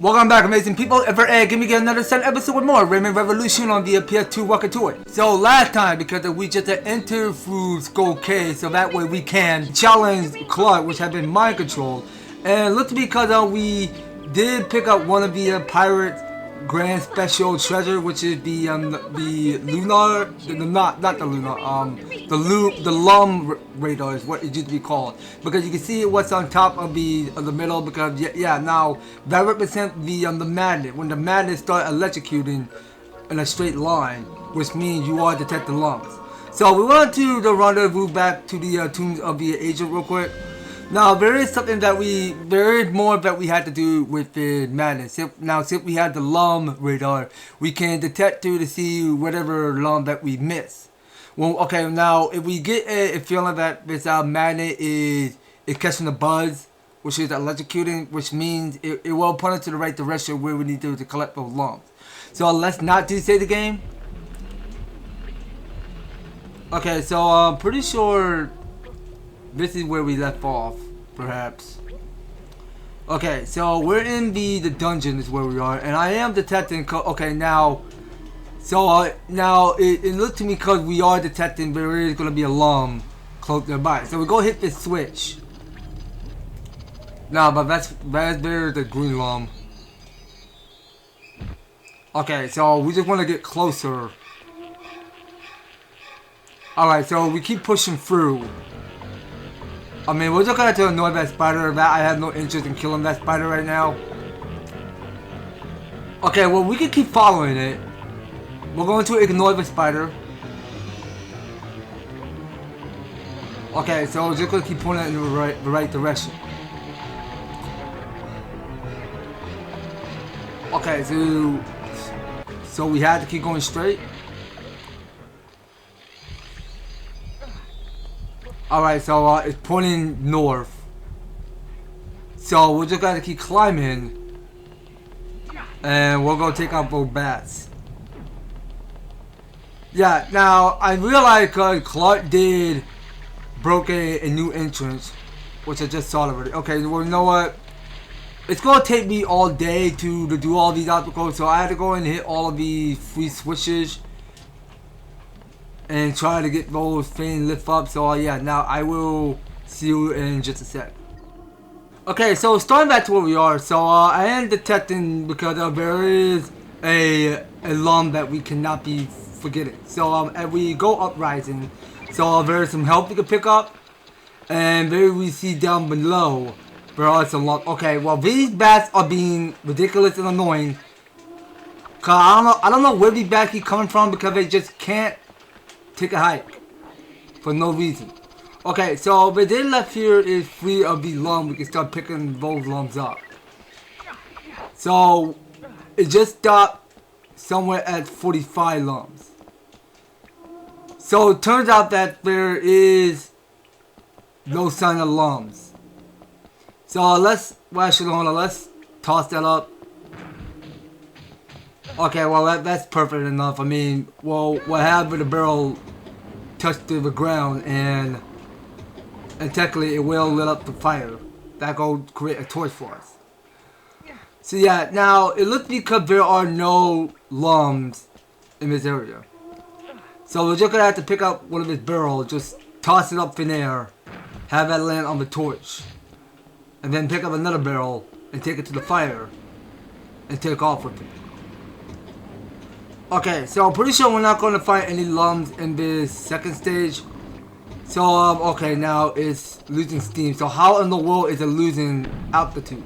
Welcome back, amazing people. Give me another 7 episode with more Rayman Revolution on the PS2 Walking Tour. So last time, because we just entered through Skull Cave, so that way we can challenge Clark, which had been mind controlled. And look, because we did pick up one of the Pirates Grand Special Treasure, which is the lunar, the lum radar is what it used to be called, because you can see what's on top of the middle. Because now that represents the magnet. When the magnet start electrocuting in a straight line, which means you are detecting lumps. So we want to the rendezvous back to the tombs of the agent real quick. Now there is more that we had to do with the madness. Now since we had the lum radar, we can detect to see whatever lum that we miss. Well, okay, now if we get a feeling that this magnet is catching the buzz, which is electrocuting, which means it will point us to the right direction where we need to collect those lumps. So let's not save the game. Okay, so I'm pretty sure this is where we left off, perhaps. Okay, so we're in the dungeon is where we are, and I am detecting. Okay, now, so now it looks to me because we are detecting there is gonna be a lum close nearby. So we go hit this switch. Now, but that's there's the green lum. Okay, so we just want to get closer. All right, so we keep pushing through. I mean, we're just gonna have to annoy that spider. That I have no interest in killing that spider right now. Okay, well, we can keep following it. We're going to ignore the spider. Okay, so we're just gonna keep pointing it in the right direction. Okay, so we had to keep going straight. Alright, so it's pointing north. So we're just gonna keep climbing. And we're gonna take out both bats. Yeah, now I realized Clark did broke a new entrance, which I just saw already. Okay, well, you know what? It's gonna take me all day to do all these obstacles, so I had to go and hit all of the free switches and try to get those things lift up. So yeah, now I will see you in just a sec. Okay, so starting back to where we are. So I am detecting because there is a lum that we cannot be forgetting. So as we go uprising, so there's some help you can pick up, and there we see down below there are some lum. Okay, well, these bats are being ridiculous and annoying. Cause I don't know where these bats keep coming from, because they just can't take a hike for no reason. Okay, so the day left here is free of the lum. We can start picking those lums up. So it just stopped somewhere at 45 lums. So it turns out that there is no sign of lums. So let's let's toss that up. Okay, well that's perfect enough. I mean, well, what happened with the barrel touched the ground, and technically it will lit up the fire. That will create a torch for us. So yeah, now it looks because there are no lums in this area. So we're just gonna have to pick up one of his barrels, just toss it up in air, have that land on the torch, and then pick up another barrel and take it to the fire and take off with it. Okay, so I'm pretty sure we're not going to find any lums in this second stage. So, okay, now it's losing steam. So how in the world is it losing altitude?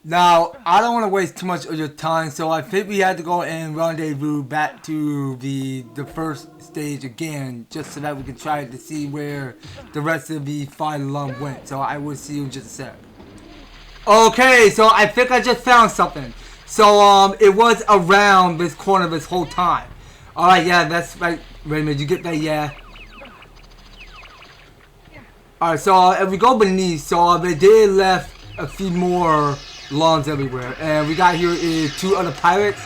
Now, I don't want to waste too much of your time, so I think we had to go and rendezvous back to the first stage again, just so that we can try to see where the rest of the 5 lum went. So I will see you in just a sec. Okay, so I think I just found something. So, it was around this corner this whole time. Alright, yeah, that's right. Wait a minute, you get that? Yeah. Alright, so if we go beneath, so they did left a few more lawns everywhere. And we got here is 2 other pirates,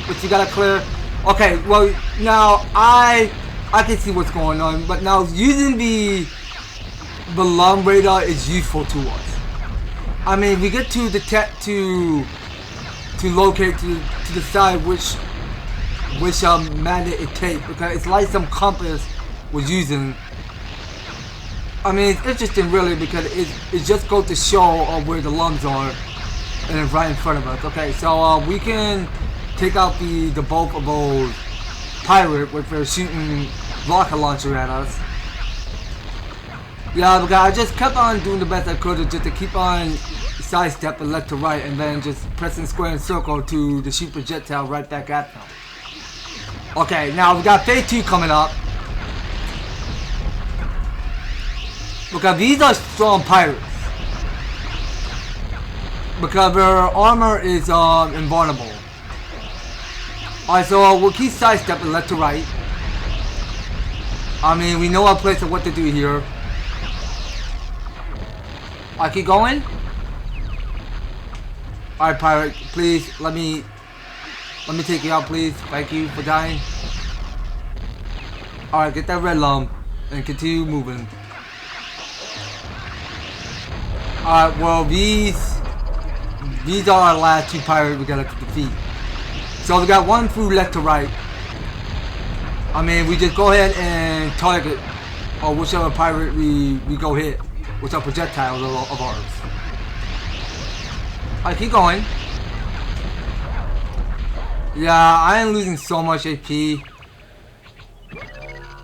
which you gotta clear. Okay, well, now I can see what's going on, but now using the lum radar is useful to us. I mean, we get to the to locate to decide which magnet it takes, because it's like some compass was using. I mean, it's interesting really, because it just goes to show where the lungs are, and it's right in front of us. Okay, so we can take out the both of those pirates if they're shooting rocket launcher at us. Yeah, because I just kept on doing the best I could just to keep on sidestepping left to right, and then just pressing square and circle to shoot projectile right back at them. Okay, now we got phase 2 coming up. Because these are strong pirates. Because their armor is invulnerable. Alright, so we'll keep sidestepping left to right. I mean, we know our place of what to do here. I keep going. Alright, pirate, please let me take you out, please. Thank you for dying. Alright, get that red lump and continue moving. Alright, well, these are our last 2 pirates we gotta defeat. So we got 1 through left to right. I mean, we just go ahead and target or whichever pirate we go hit with our projectiles of ours. Alright, keep going. Yeah, I am losing so much AP.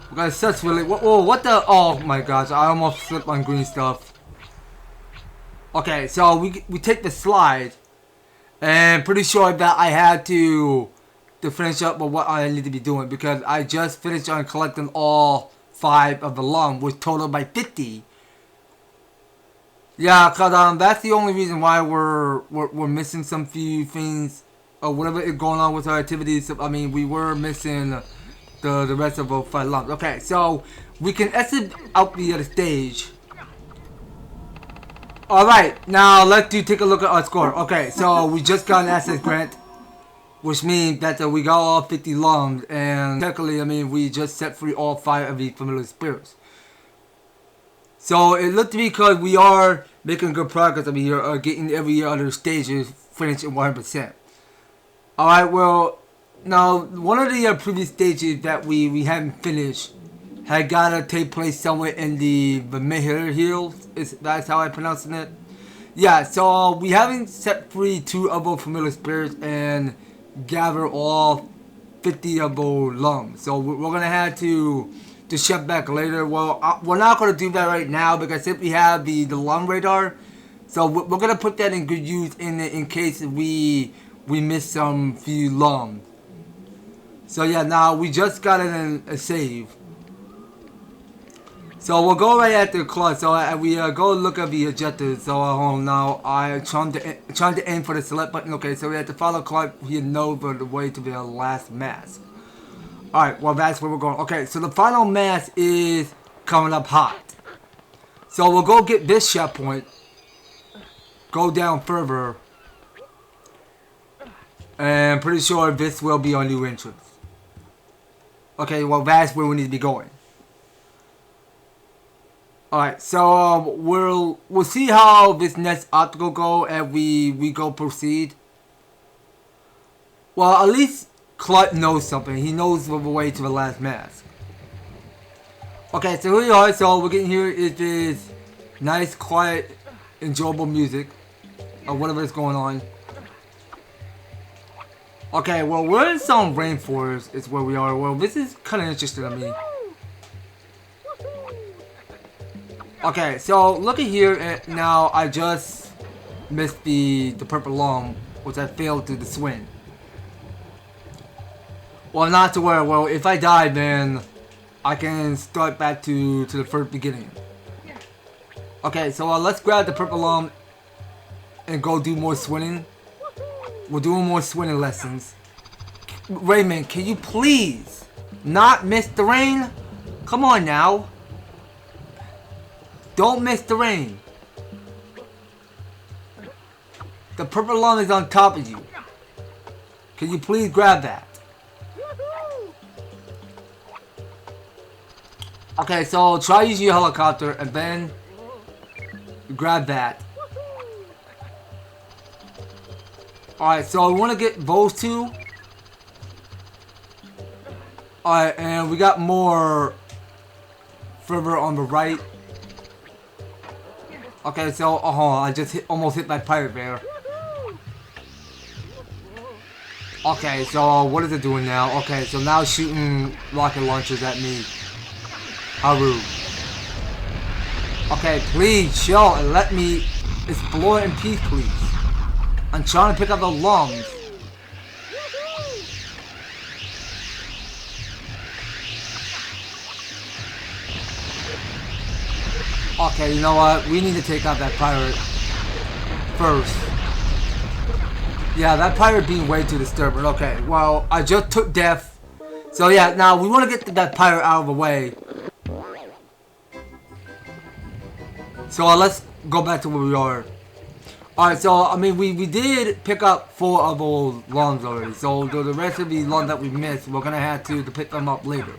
Because that's really... Whoa, what the... Oh my gosh, I almost slipped on green stuff. Okay, so we take the slide. And pretty sure that I had to finish up with what I need to be doing. Because I just finished on collecting all 5 of the lung, which totaled by 50. Yeah, because that's the only reason why we're missing some few things. Or whatever is going on with our activities. I mean, we were missing the rest of our 5 lumps. Okay, so we can exit out the other stage. Alright, now let's take a look at our score. Okay, so we just got an access grant, which means that we got all 50 lumps, and technically, I mean, we just set free all 5 of the familiar spirits. So it looked to me because we are making good progress over here, getting every other stages finished at 100%. Alright, well, now one of the previous stages that we hadn't finished had gotta take place somewhere in the Mehir Hills. That's how I'm pronouncing it. Yeah, so we haven't set free 2 of our familiar spirits and gather all 50 of our lungs. So we're gonna have to shut back later. Well, we're not gonna do that right now because since we have the lung radar, so we're gonna put that in good use in case we miss some few lungs. So yeah, now we just got in a save. So we'll go right at the clock. So we go look at the objectives. So now I trying to aim for the select button. Okay, so we have to follow clock. You know the way to the last mask. All right, well that's where we're going. Okay, so the final mask is coming up hot. So we'll go get this shot point. Go down further. And pretty sure this will be our new entrance. Okay, well that's where we need to be going. Alright, so we'll see how this next obstacle go as we go proceed. Well, at least Clark knows something. He knows the way to the last mask. Okay, so here we are. So we're getting here is this nice, quiet, enjoyable music or whatever is going on. Okay, well we're in some rainforest is where we are. Well, this is kind of interesting to me. Okay, so look at here. Now I just missed the purple lung, which I failed to swing. Well, not to worry. Well, if I die, then I can start back to the first beginning. Okay, so let's grab the purple lung and go do more swimming. We're doing more swimming lessons. Rayman, can you please not miss the rain? Come on now. Don't miss the rain. The purple lung is on top of you. Can you please grab that? Okay, so try using your helicopter and then grab that. Alright, so I want to get those two. Alright, and we got more further on the right. Okay, so, hold on, I just almost hit that pirate bear. Okay, so what is it doing now? Okay, so now it's shooting rocket launchers at me. How rude. Okay, please chill and let me explore in peace, please. I'm trying to pick up the lungs. Okay, you know what? We need to take out that pirate first. Yeah, that pirate being way too disturbing. Okay, well, I just took death. So yeah, now we want to get that pirate out of the way. So let's go back to where we are. Alright, so I mean, we did pick up 4 of those lungs already. So the rest of the lungs that we missed, we're going to have to pick them up later.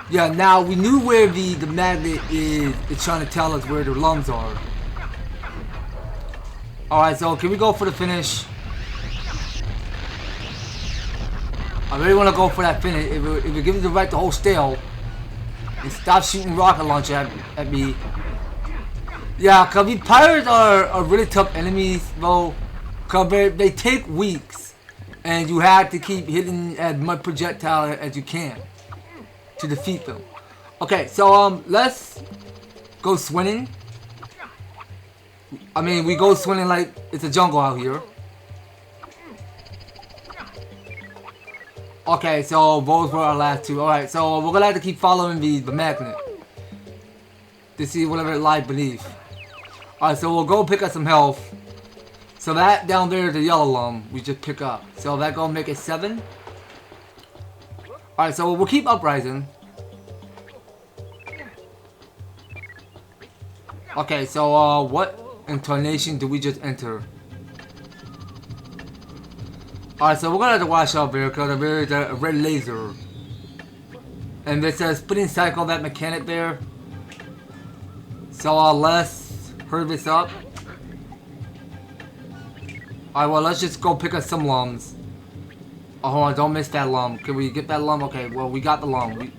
Yeah, now we knew where the magnet is. It's trying to tell us where the lungs are. Alright, so can we go for the finish? I really want to go for that finish. If it gives me the right to hold still and stop shooting rocket launcher at me. Yeah, because these pirates are really tough enemies, though. Because they take weeks. And you have to keep hitting as much projectile as you can to defeat them. Okay, so let's go swimming. I mean, we go swimming like it's a jungle out here. Okay, so those were our last 2. Alright, so we're gonna have to keep following the magnet to see whatever it lies beneath. Alright, so we'll go pick up some health. So that down there is the yellow lung we just pick up. So that gonna make it 7. Alright, so we'll keep uprising. Okay, so what intonation do we just enter? Alright, so we're gonna have to watch out there because there is a red laser. And there's a spinning cycle, that mechanic there. So let's hurry this up. Alright, well, let's just go pick up some lungs. Oh, hold on, don't miss that lung. Can we get that lung? Okay, well, we got the lung.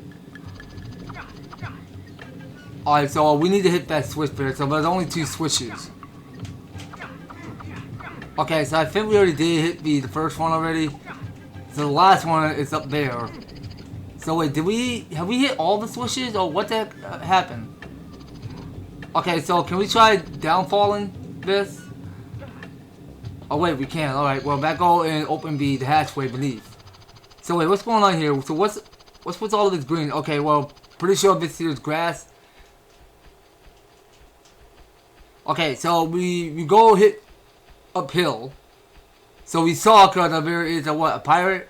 Alright, so we need to hit that switch there. So there's only 2 switches. Okay, so I think we already did hit the first one already. So the last one is up there. So wait, have we hit all the switches? Or what the heck happened? Okay, so can we try downfalling this? Oh wait, we can. Alright, well, back go and open the hatchway beneath. So wait, what's going on here? So what's with all of this green? Okay, well, pretty sure this here is grass. Okay, so we go hit uphill. So we saw because there is a pirate.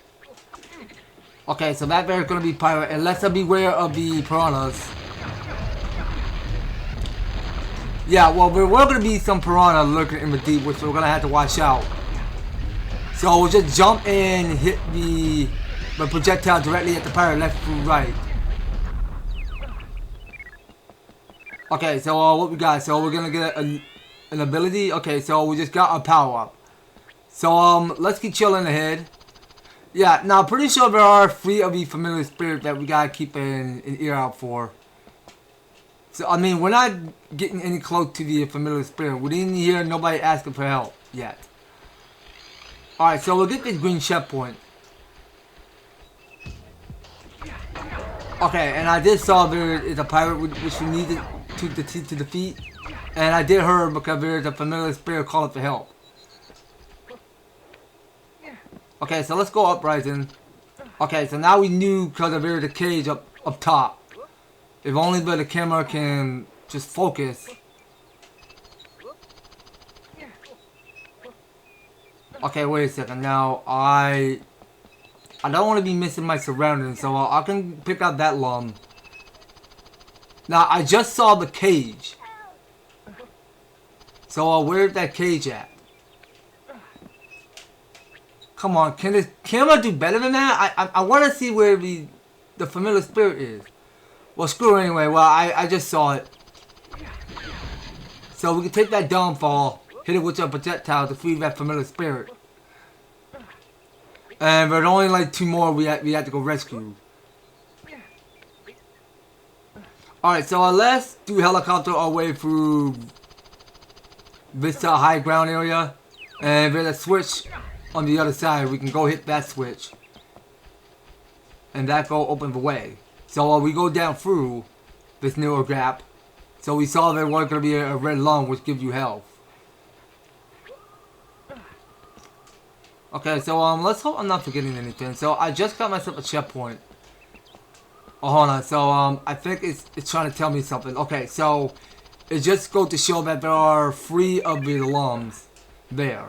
Okay, so that there is gonna be pirate, and let's beware of the piranhas. Yeah, well, there were gonna be some piranha lurking in the deep, which we're gonna have to watch out. So we'll just jump and hit the projectile directly at the pirate, left and right. Okay, so what we got? So we're gonna get an ability. Okay, so we just got a power up. So let's keep chilling ahead. Yeah, now pretty sure there are 3 of the familiar spirits that we gotta keep an ear out for. So I mean, we're not getting any close to the familiar spirit. We didn't hear nobody asking for help yet. Alright, so we'll get this green checkpoint. Okay, and I did saw there is a pirate which we needed to defeat. And I did hear because there is a familiar spirit calling for help. Okay, so let's go uprising. Okay, so now we knew because there is a cage up top. If only the camera can just focus. Okay, wait a second. Now, I don't want to be missing my surroundings, so I can pick out that lung. Now, I just saw the cage. So, where's that cage at? Come on, can this camera do better than that? I want to see where the familiar spirit is. Well, screw it anyway. Well, I just saw it. So we can take that downfall, hit it with a projectile to free that familiar spirit. And but only like 2 more we had to go rescue. Alright, so let's do helicopter our way through this high ground area. And there's a switch on the other side. We can go hit that switch. And that go open the way. So we go down through this narrow gap. So we saw there was going to be a red lung which gives you health. Okay, so let's hope I'm not forgetting anything. So I just got myself a checkpoint. Oh, hold on. So I think it's trying to tell me something. Okay, so it just goes to show that there are 3 of the alarms there.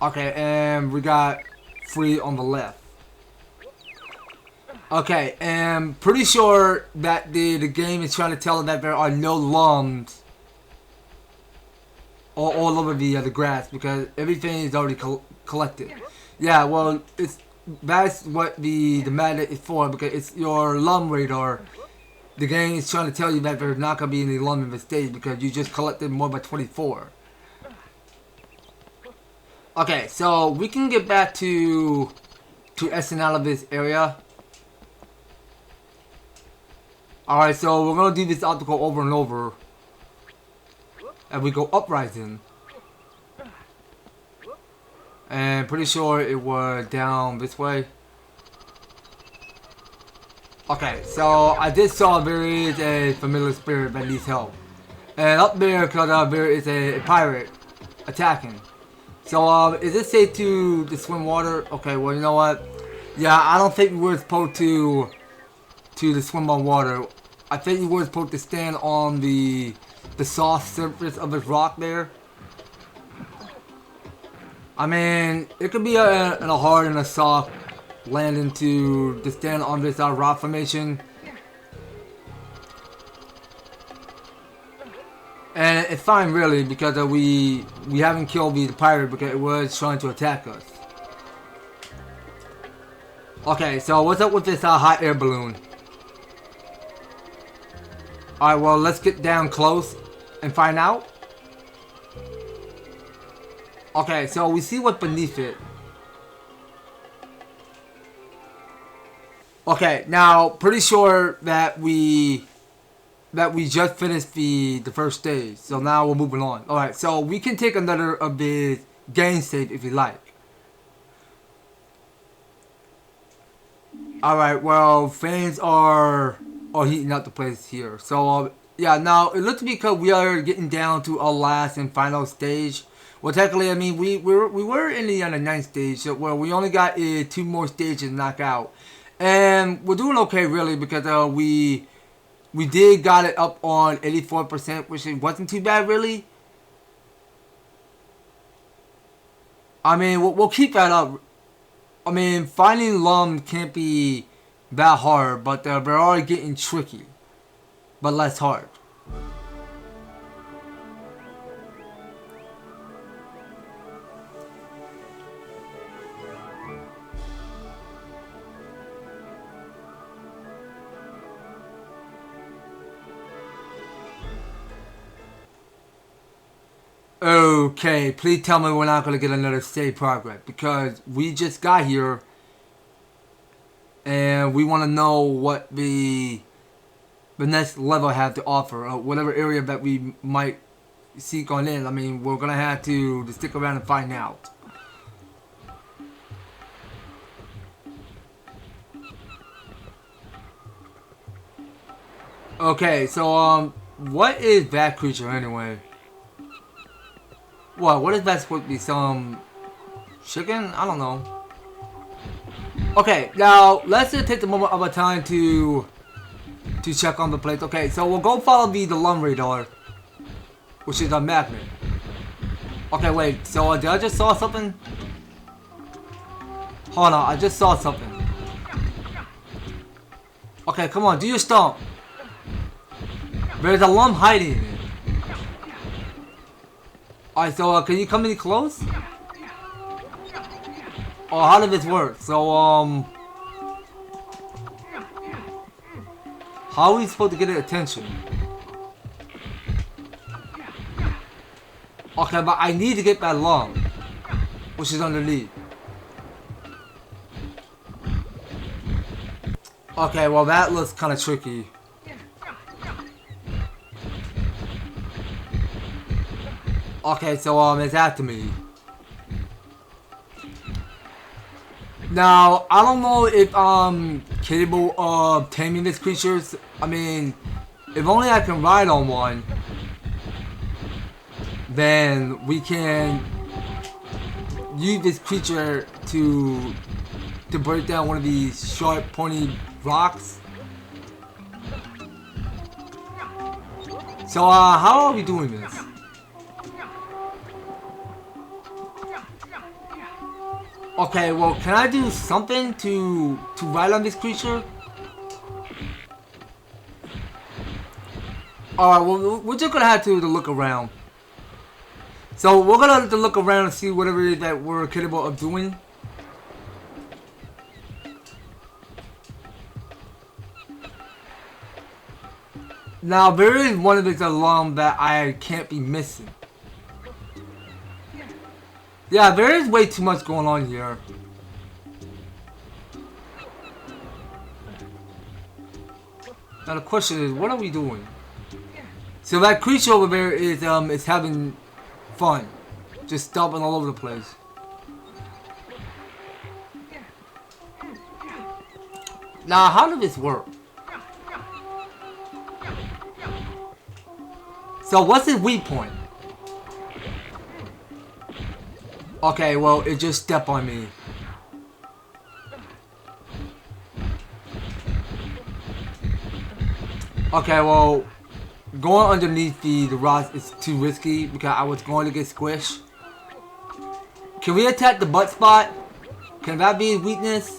Okay, and we got 3 on the left. Okay, and pretty sure that the game is trying to tell us that there are no alarms all over the grass because everything is already collected. Yeah, well, that's what the magnet is for, because it's your alarm radar. The game is trying to tell you that there's not going to be any alarm in the stage because you just collected more by 24. Okay, so we can get back to Essen out of this area. Alright, so we're going to do this obstacle over and over. And we go uprising. And pretty sure it was down this way. Okay, so I did saw there is a familiar spirit that needs help. And up there, because there is a pirate attacking. So, is it safe to swim water? Okay, well, you know what? Yeah, I don't think we were supposed to swim on water. I think we were supposed to stand on the soft surface of this rock there. I mean, it could be a hard and a soft landing to stand on this rock formation. And it's fine really because we haven't killed the pirate because it was trying to attack us. Okay, so what's up with this hot air balloon? Alright, well, let's get down close and find out. Okay, so we see what's beneath it. Okay, now pretty sure that we just finished the first stage. So now we're moving on. Alright, so we can take another of the game save if you like. Alright, well, fans are heating up the place here. So yeah, now it looks because we are getting down to our last and final stage. Well, technically, I mean, we were in the 9th stage, so well, we only got 2 more stages to knock out, and we're doing okay really because we did got it up on 84%, which it wasn't too bad really. I mean, we'll keep that up. I mean, finding lum can't be that hard, but they are getting tricky, but less hard. Okay, please tell me we're not going to get another save progress because we just got here and we want to know what the next level have to offer, or whatever area that we might seek on in. I mean, we're going to have to stick around and find out. Okay, so what is that creature anyway? What is that supposed to be? Some chicken? I don't know. Okay, now let's just take the moment of our time to check on the place. Okay, so we'll go follow the lum radar, which is a magnet. Okay, wait. So did I just saw something? Hold on, I just saw something. Okay, come on, do your stomp. There's a lum hiding in it. Alright, so can you come any close? Oh, how did this work? So, how are we supposed to get its attention? Okay, but I need to get that lung, which is underneath. Okay, well that looks kind of tricky. Okay, so it's after me. Now, I don't know if I'm capable of taming these creatures. I mean, if only I can ride on one, then we can use this creature to break down one of these sharp, pointy rocks. So, how are we doing this? Okay, well, can I do something to ride on this creature? Alright, well, we're just gonna have to look around. So, we're gonna have to look around and see whatever it is that we're capable of doing. Now, there is one of these alarms that I can't be missing. Yeah, there is way too much going on here. Now the question is, what are we doing? So that creature over there is having fun, just stomping all over the place. Now, how did this work? So what's his weak point? Okay, well, it just stepped on me. Okay, well, going underneath the rocks is too risky because I was going to get squished. Can we attack the butt spot? Can that be his weakness?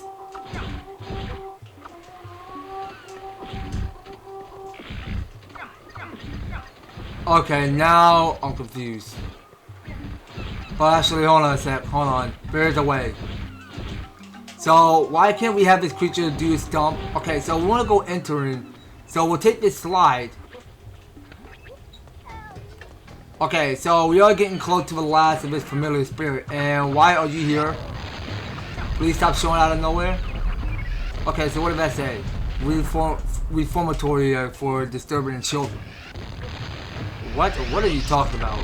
Okay, now I'm confused. But actually, hold on a sec. Hold on. There's a way. So, why can't we have this creature do a stomp? Okay, so we want to go entering. So, we'll take this slide. Okay, so we are getting close to the last of this familiar spirit. And why are you here? Please stop showing out of nowhere. Okay, so what did that say? Reformatory for disturbing children. What are you talking about?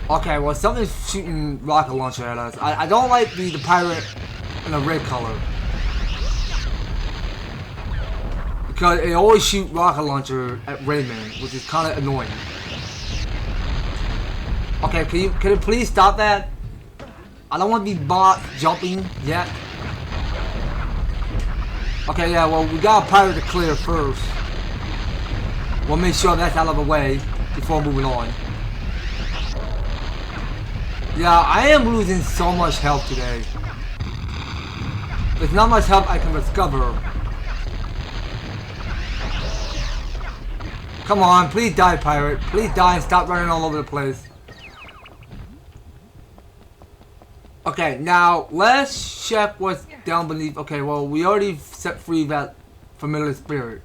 Okay, well, something's shooting rocket launcher at us. I don't like the pirate in a red color. Because it always shoot rocket launcher at Rayman, which is kind of annoying. Okay, can you please stop that? I don't want to be bot jumping yet. Okay, yeah, well, we got a pirate to clear first. We'll make sure that's out of the way before moving on. Yeah, I am losing so much health today. There's not much health I can discover. Come on, please die, pirate. Please die and stop running all over the place. Okay, now let's check what's down beneath. Okay, well, we already set free that familiar spirit.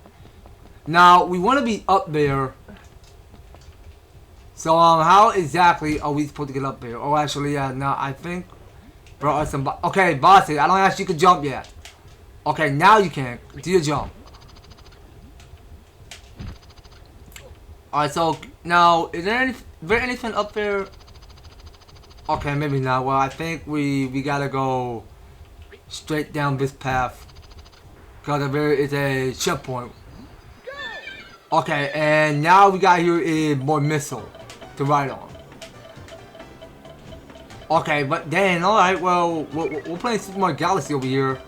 Now, we want to be up there. So, how exactly are we supposed to get up there? Oh, actually, yeah, now I think brought us some. Okay, bossy, I don't actually can jump yet. Okay, now you can. Do your jump. Alright, so now, is there anything up there? Okay, maybe not. Well, I think we gotta go straight down this path. Because there is a checkpoint. Okay, and now we got here a more missile to ride on. Okay, but then, alright, well, we're playing Super Mario Galaxy over here.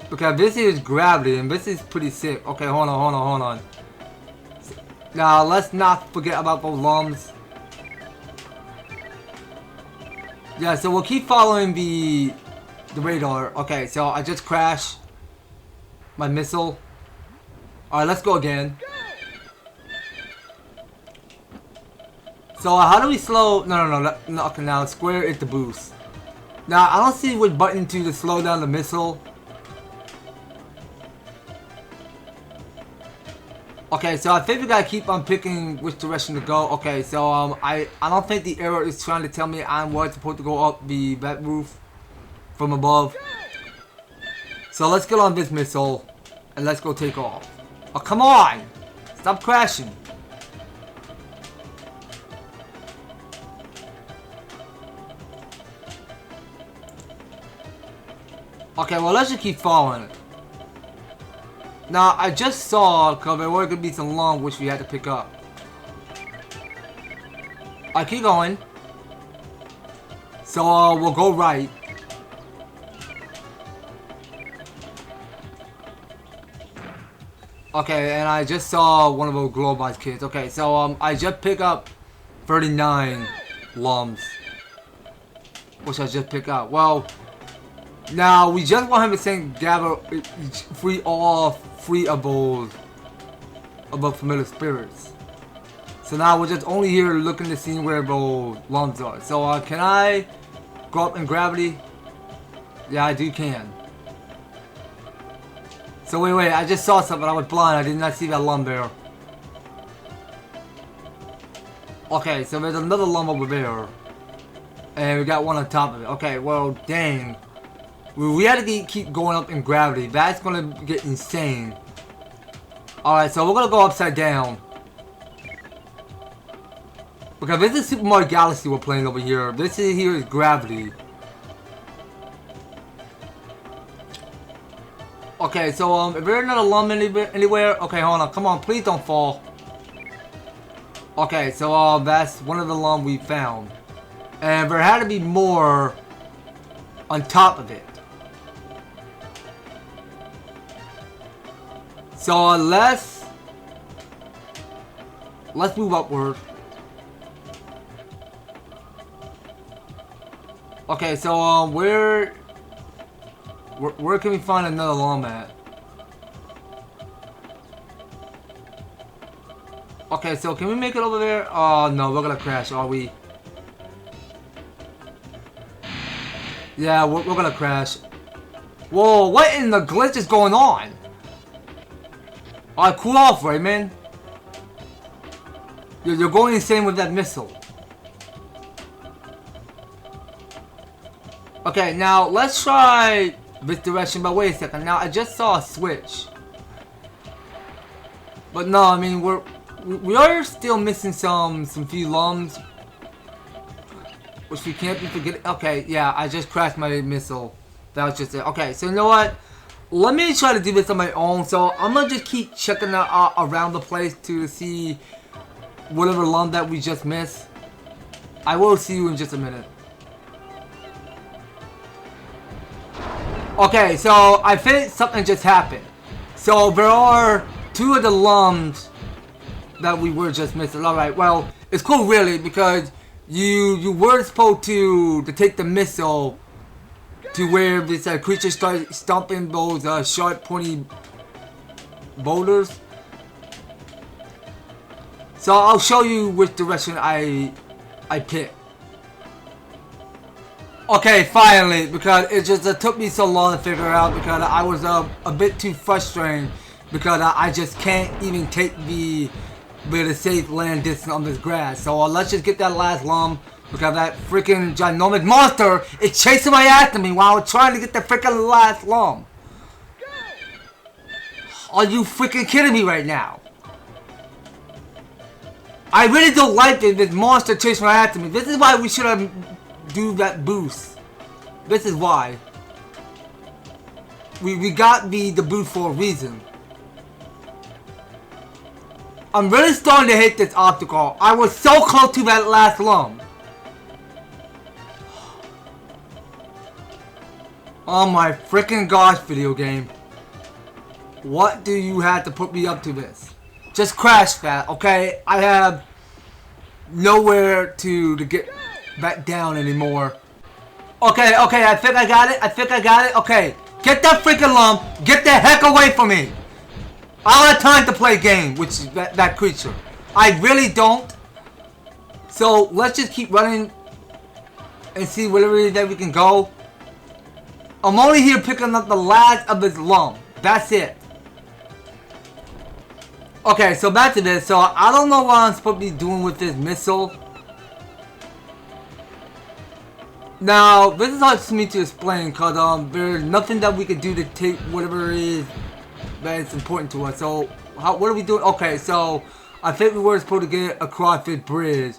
Because this is gravity, and this is pretty sick. Okay, hold on. Now, let's not forget about those lumps. Yeah, so we'll keep following the radar. Okay, so I just crashed my missile. Alright, let's go again. So how do we slow? No. Okay, now square is the boost. Now I don't see which button to slow down the missile. Okay, so I think we gotta keep on picking which direction to go. Okay, so I don't think the arrow is trying to tell me I'm supposed to go up that roof. from above. So let's get on this missile and let's go take off. Oh, come on! Stop crashing. Okay, well, let's just keep following it. Now, I just saw, because there were going to be some long which we had to pick up. I keep going. So, we'll go right. Okay, and I just saw one of those Globite kids. Okay, so, I just picked up 39 lums. Which I just picked up. Well, now, we just 100% gather free of those above familiar spirits. So now we're just only here looking to see where those lums are. So can I go up in gravity? Yeah, I do can. So wait, I just saw something. I was blind. I did not see that lum there. Okay, so there's another lum over there. And we got one on top of it. Okay, well, dang. We had to keep going up in gravity. That's going to get insane. Alright, so we're going to go upside down. Because this is Super Mario Galaxy we're playing over here. This here is gravity. Okay, so is there another lum anywhere? Okay, hold on. Come on, please don't fall. Okay, so that's one of the lum we found. And there had to be more on top of it. So let's move upward. Okay, so where can we find another lum at? Okay, so can we make it over there? Oh no, we're gonna crash, are we? Yeah, we're gonna crash. Whoa, what in the glitch is going on? Alright, cool off, Rayman. You're going insane with that missile. Okay, now let's try this direction, but wait a second. Now, I just saw a switch. But no, I mean, we are still missing some few lums. Which we can't be forgetting. Okay, yeah, I just crashed my missile. That was just it. Okay, so you know what? Let me try to do this on my own. So I'm gonna just keep checking around the place to see whatever lum that we just missed. I will see you in just a minute. Okay, so I think something just happened. So there are 2 of the lums that we were just missing. Alright, well, it's cool really because you were supposed to take the missile to where this creature started stomping those sharp pointy boulders. So I'll show you which direction I picked. Okay, finally, because it just took me so long to figure out because I was a bit too frustrated because I just can't even take the safe land distance on this grass. So let's just get that last lum because that freaking ginormous monster is chasing my after me while I'm trying to get the freaking last lum. Are you freaking kidding me right now? I really don't like this monster chasing right after me. This is why we should have do that boost. This is why. We got the boost for a reason. I'm really starting to hate this obstacle. I was so close to that last lum. Oh my freaking gosh, video game. What do you have to put me up to this? Just crash that, okay? I have nowhere to get back down anymore. Okay, I think I got it. Okay, get that freaking lum. Get the heck away from me. I don't have time to play a game with that creature. I really don't. So let's just keep running and see wherever it is that we can go. I'm only here picking up the last of this lum. That's it. Okay, so back to this. So I don't know what I'm supposed to be doing with this missile. Now, this is hard for me to explain because there's nothing that we can do to take whatever it is that is important to us. So, what are we doing? Okay, so I think we were supposed to get across this bridge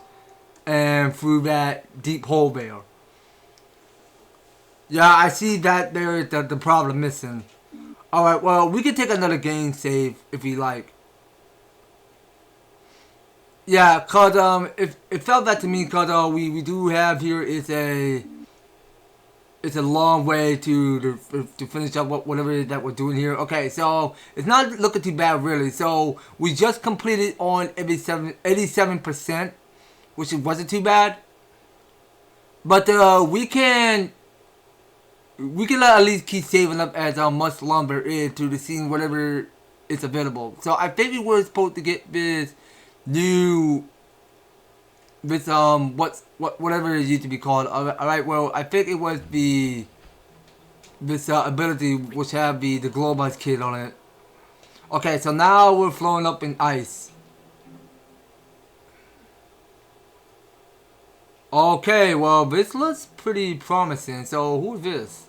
and through that deep hole there. Yeah, I see that there is the problem missing. Alright, well, we can take another game save if we like. Yeah, cause it felt that to me, cause we do have here is it's a long way to finish up whatever it is that we're doing here. Okay, so it's not looking too bad really. So we just completed on 87%, which wasn't too bad. But we can at least keep saving up as much longer into the scene whatever is available. So I think we were supposed to get this whatever it used to be called. Alright, well I think it was this ability which have the Globus kid on it. Okay, so now we're flowing up in ice. Okay, well this looks pretty promising. So who's this?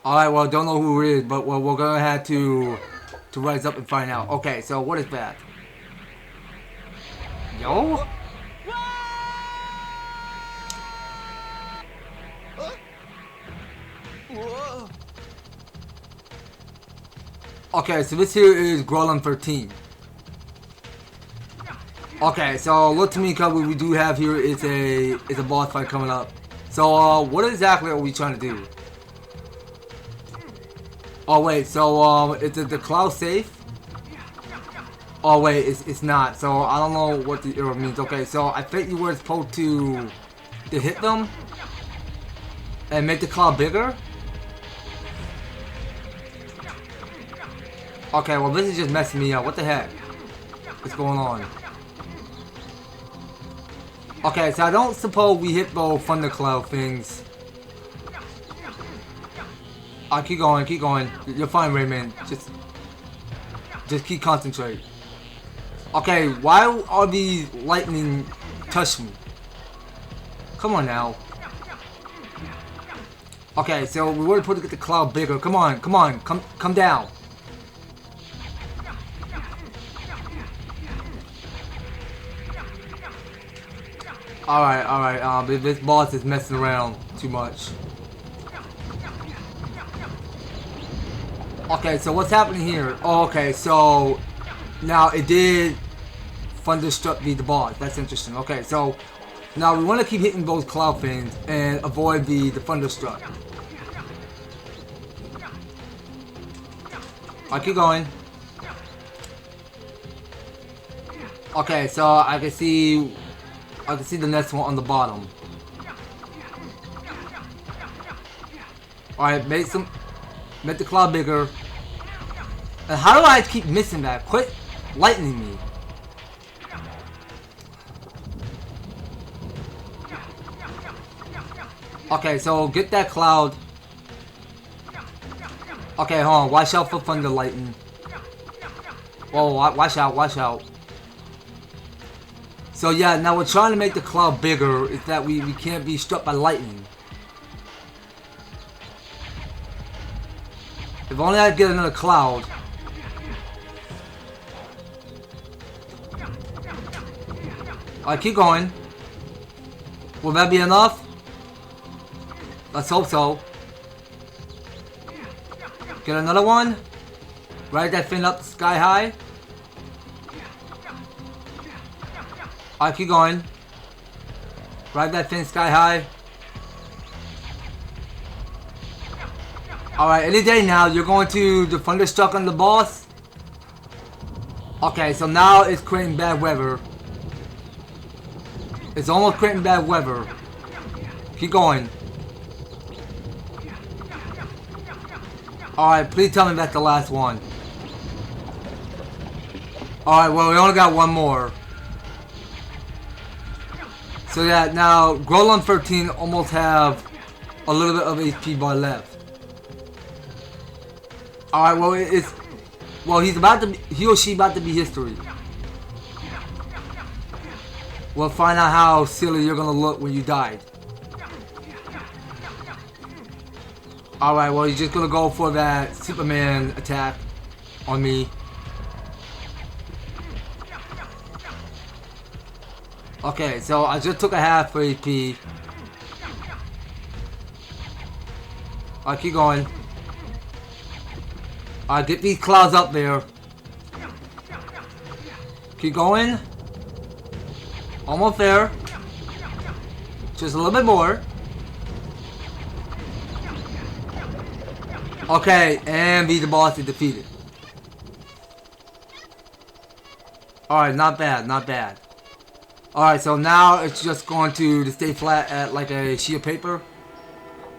Alright, well don't know who it is, but well, we're gonna have to rise up and find out. Okay, so what is that? Yo? Okay, so this here is Grolem 13. Okay, so look to me, cause we do have here is a boss fight coming up. So what exactly are we trying to do? Oh wait, so is the cloud safe? Oh wait, it's not. So I don't know what the arrow means. Okay, so I think you were supposed to hit them and make the cloud bigger. Okay, well this is just messing me up. What the heck? What's going on? Okay, so I don't suppose we hit those thundercloud things. Keep going, keep going. You're fine, Rayman. Just keep concentrate. Okay, why are these lightning touch me? Come on now. Okay, so we were supposed to get the cloud bigger. Come on, come down. Alright, this boss is messing around too much. Okay, so what's happening here? Oh, okay, so now it did thunderstruck the boss. That's interesting. Okay, so now we want to keep hitting those cloud things and avoid the thunderstruck. Alright, keep going. Okay, so I can see the next one on the bottom. Alright, make the cloud bigger. And how do I keep missing that? Quit lightning me. Okay, so get that cloud. Okay, hold on. Watch out for thunder lightning. Whoa, watch out. So yeah, now we're trying to make the cloud bigger. Is that we can't be struck by lightning. If only I get another cloud. Alright, keep going. Will that be enough? Let's hope so. Get another one. Ride that thing up sky high. Alright, keep going. Ride that thing sky high. Alright, any day now, you're going to the thunderstruck on the boss. Okay, so now it's creating bad weather. It's almost creating bad weather. Keep going. Alright, please tell me that's the last one. Alright, well, we only got one more. So yeah, now Grolem 13 almost have a little bit of HP bar left. Alright, well he or she about to be history. We'll find out how silly you're gonna look when you died. Alright, well, you're just gonna go for that Superman attack on me. Okay, so I just took a half for AP. Alright, keep going. Alright, get these clouds up there. Keep going. Almost there. Just a little bit more. Okay, and beat the boss is defeated. Alright, not bad, not bad. Alright, so now it's just going to stay flat at like a sheet of paper.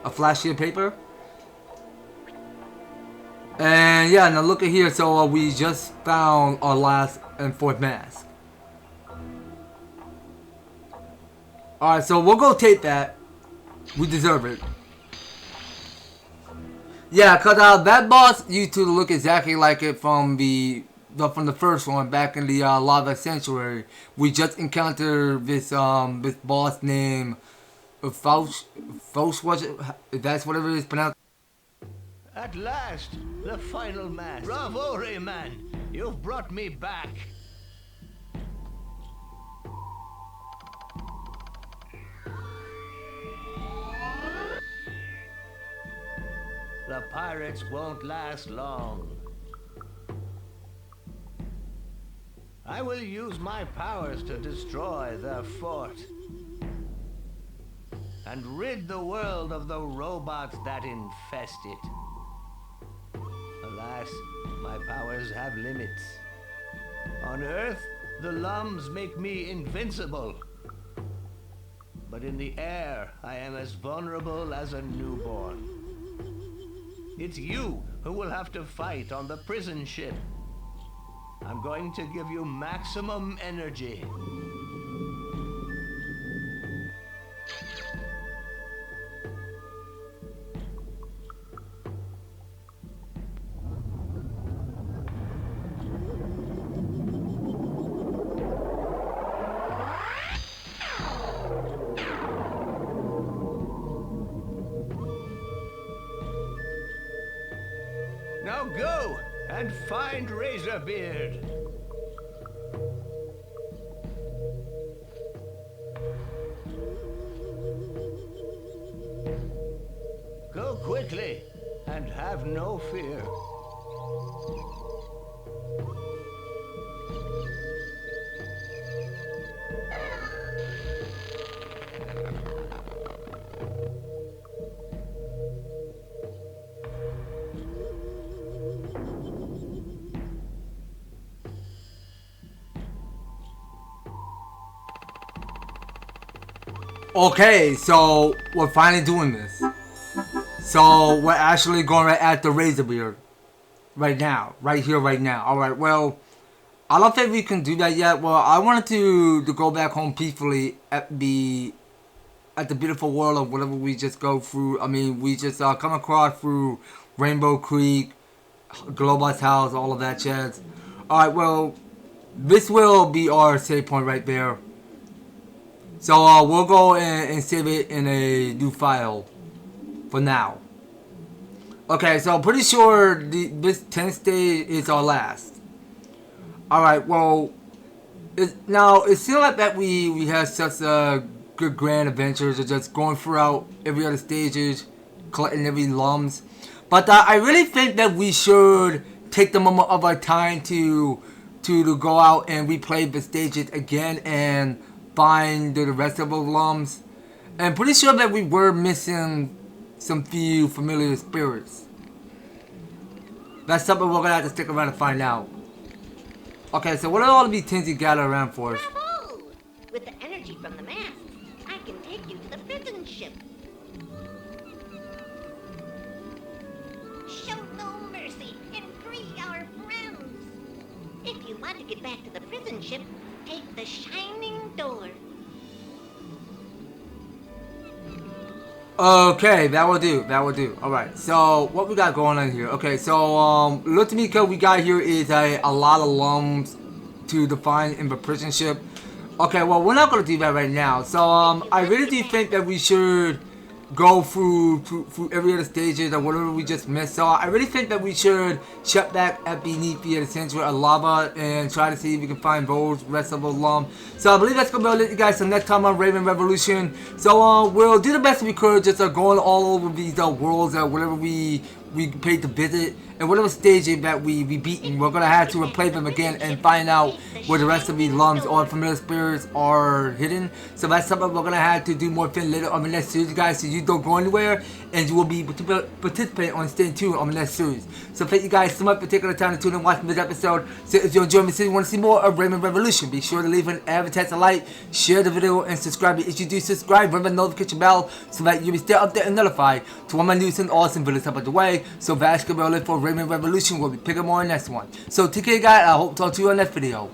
A flat sheet of paper. And yeah, now look at here. So we just found our last and fourth mask. Alright, so we'll go take that. We deserve it. Yeah, cause that boss used to look exactly like it from the first one back in the Lava Sanctuary. We just encountered this this boss named Faust was it? That's whatever it's pronounced. At last, the final mask. Bravo, Rayman! You've brought me back. The pirates won't last long. I will use my powers to destroy their fort and rid the world of the robots that infest it. Alas, my powers have limits. On Earth, the Lums make me invincible. But in the air, I am as vulnerable as a newborn. It's you who will have to fight on the prison ship. I'm going to give you maximum energy. Now go and find Razorbeard. Go quickly and have no fear. Okay, so we're finally doing this. So we're actually going right at the Razorbeard. Right now. Right here, right now. Alright, well, I don't think we can do that yet. Well, I wanted to go back home peacefully at the beautiful world of whatever we just go through. I mean, we just come across through Rainbow Creek, Globus House, all of that jazz. Alright, well, this will be our save point right there. So we'll go and save it in a new file for now. Okay, so pretty sure this 10th stage is our last. Alright, well, now it seems like that we had such a good grand adventures of just going throughout every other stages, collecting every lums. But I really think that we should take the moment of our time to go out and replay the stages again and find the rest of the lums. And pretty sure that we were missing some few familiar spirits. That's something we're gonna have to stick around to find out. Okay, so what are all of these things you gather around for us? Bravo! With the energy from the mask, I can take you to the prison ship. Show no mercy and free our friends. If you want to get back to the prison ship, take the shining door. Okay, that will do. That will do. Alright, so what we got going on here? Okay, so look to me, cause we got here is a lot of lums to define in the prison ship. Okay, well, we're not gonna do that right now. So, I really do think that we should go through every other stages or whatever we just missed. So, I really think that we should check back at beneath the center of lava and try to see if we can find those rest of the lump. So, I believe that's gonna be it, you guys. So, next time on Rayman Revolution. So, we'll do the best we could, just going all over these worlds or whatever we paid to visit, and whatever stage that we beaten, we're gonna have to replay them again and find out where the rest of these lumps or familiar spirits are hidden. So that's something we're gonna have to do more fin later on the next series, guys. So you don't go anywhere, and you will be participating on staying tuned on the next series. So thank you guys so much for taking the time to tune in and watching this episode. So if you enjoyed me, and want to see more of Rayman Revolution, be sure to leave an EverTastic like, share the video, and subscribe. If you do subscribe, ring the notification bell so that you'll be stay updated and notified to all my news and awesome videos up the way. So that's gonna be all it for Rayman Revolution. We'll be picking more in the next one. So take care, guys. I hope to talk to you on next video.